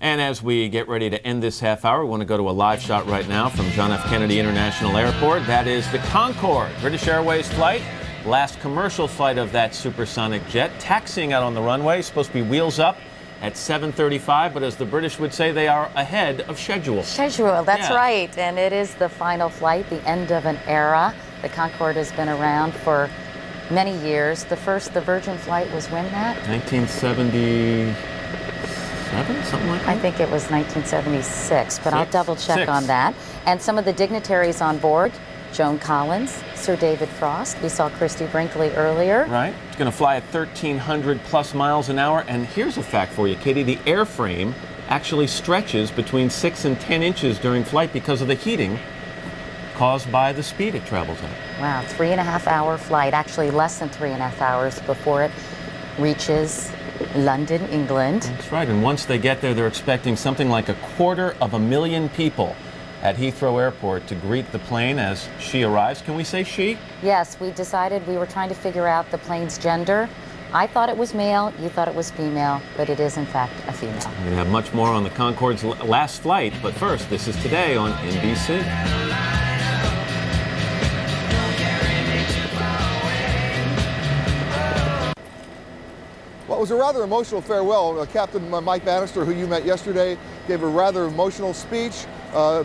And as we get ready to end this half hour, we want to go to a live shot right now from John F. Kennedy International Airport. That is the Concorde, British Airways flight. Last commercial flight of that supersonic jet, taxiing out on the runway, supposed to be wheels up at 7:35, but as the British would say, they are ahead of schedule. That's right. And it is the final flight, the end of an era. The Concorde has been around for many years. The Virgin flight was when, Matt? 1977, something like that? I think it was 1976, but I'll double check on that. And some of the dignitaries on board: Joan Collins, Sir David Frost. We saw Christy Brinkley earlier. Right. It's going to fly at 1,300 plus miles an hour. And here's a fact for you, Katie. The airframe actually stretches between 6 and 10 inches during flight because of the heating caused by the speed it travels at. Wow, 3.5-hour flight, actually less than 3.5 hours before it reaches London, England. That's right. And once they get there, they're expecting something like 250,000 people at Heathrow Airport to greet the plane as she arrives. Can we say she? Yes, we decided we were trying to figure out the plane's gender. I thought it was male, you thought it was female, but it is in fact a female. We're going to have much more on the Concorde's last flight, but first, this is Today on NBC. Well, it was a rather emotional farewell. Captain Mike Bannister, who you met yesterday, gave a rather emotional speech.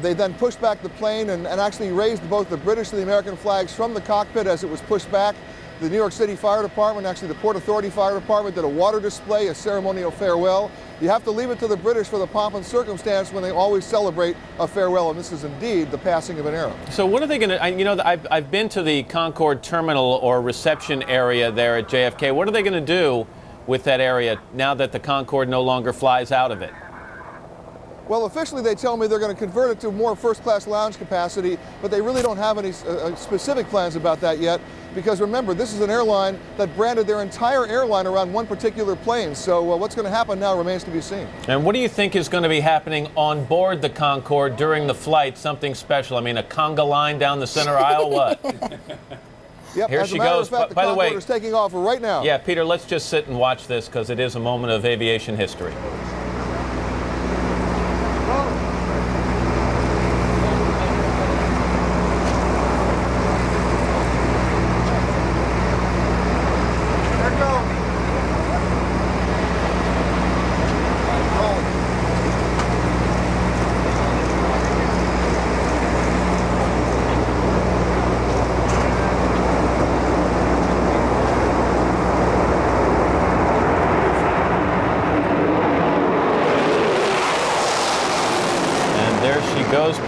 They then pushed back the plane and actually raised both the British and the American flags from the cockpit as it was pushed back. The New York City Fire Department, actually the Port Authority Fire Department, did a water display, a ceremonial farewell. You have to leave it to the British for the pomp and circumstance when they always celebrate a farewell, and this is indeed the passing of an era. So what are they going to, you know, I've been to the Concorde terminal or reception area there at JFK. What are they going to do with that area now that the Concorde no longer flies out of it? Well, officially they tell me they're going to convert it to more first-class lounge capacity, but they really don't have any specific plans about that yet, because remember, this is an airline that branded their entire airline around one particular plane, so what's going to happen now remains to be seen. And what do you think is going to be happening on board the Concorde during the flight? Something special? I mean, a conga line down the center aisle, what? Yep, here she goes. Fact, by the way, is taking off right now. Yeah, Peter, let's just sit and watch this because it is a moment of aviation history.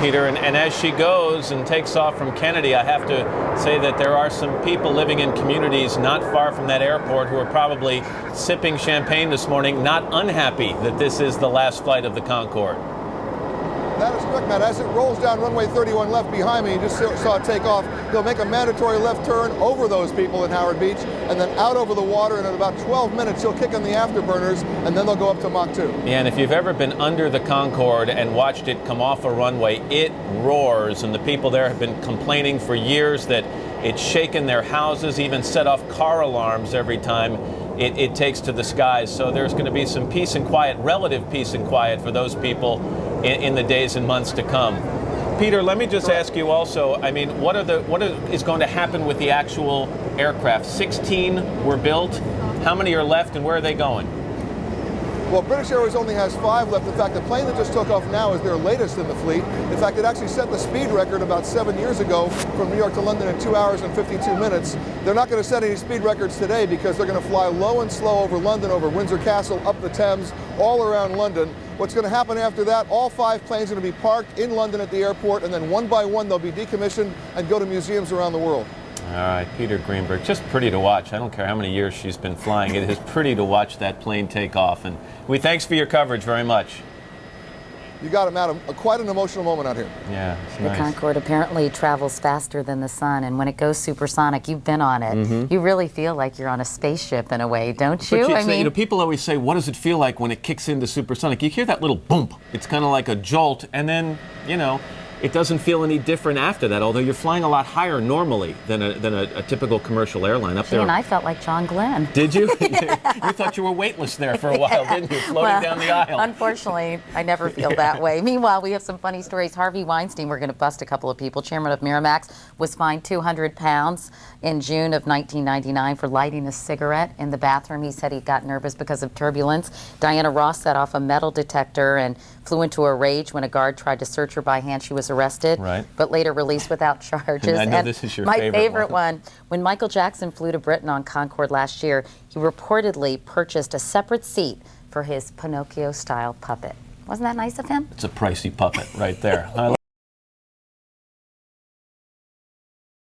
Peter, and as she goes and takes off from Kennedy, I have to say that there are some people living in communities not far from that airport who are probably sipping champagne this morning, not unhappy that this is the last flight of the Concorde. That is correct, Matt. As it rolls down runway 31 left behind me, you just saw it take off. They'll make a mandatory left turn over those people in Howard Beach and then out over the water, and in about 12 minutes she'll kick on the afterburners and then they'll go up to Mach 2. Yeah, and if you've ever been under the Concorde and watched it come off a runway, it roars, and the people there have been complaining for years that it's shaken their houses, even set off car alarms every time it takes to the skies. So there's going to be some peace and quiet, relative peace and quiet for those people in the days and months to come. Peter, let me just ask you also, I mean, what is going to happen with the actual aircraft? 16 were built. How many are left, and where are they going? Well, British Airways only has 5 left. In fact, the plane that just took off now is their latest in the fleet. In fact, it actually set the speed record about 7 years ago from New York to London in 2 hours and 52 minutes. They're not going to set any speed records today because they're going to fly low and slow over London, over Windsor Castle, up the Thames, all around London. What's going to happen after that, all 5 planes are going to be parked in London at the airport, and then one by one they'll be decommissioned and go to museums around the world. All right, Peter Greenberg, just pretty to watch. I don't care how many years she's been flying. It is pretty to watch that plane take off. And thanks for your coverage very much. You got it, madam. Quite an emotional moment out here. Yeah, it's nice. The Concorde apparently travels faster than the sun, and when it goes supersonic, you've been on it. Mm-hmm. You really feel like you're on a spaceship in a way, don't you? I mean, people always say, what does it feel like when it kicks into supersonic? You hear that little boom. It's kind of like a jolt, and then, it doesn't feel any different after that, although you're flying a lot higher normally than a typical commercial airline up there. And I felt like John Glenn. Did you? You thought you were weightless there for a while, didn't you? Floating down the aisle. Unfortunately, I never feel that way. Meanwhile, we have some funny stories. Harvey Weinstein, we're going to bust a couple of people. Chairman of Miramax was fined 200 pounds in June of 1999 for lighting a cigarette in the bathroom. He said he got nervous because of turbulence. Diana Ross set off a metal detector and flew into a rage when a guard tried to search her by hand. She was arrested, but later released without charges. And I know this is your favorite one. When Michael Jackson flew to Britain on Concorde last year, he reportedly purchased a separate seat for his Pinocchio-style puppet. Wasn't that nice of him? It's a pricey puppet right there.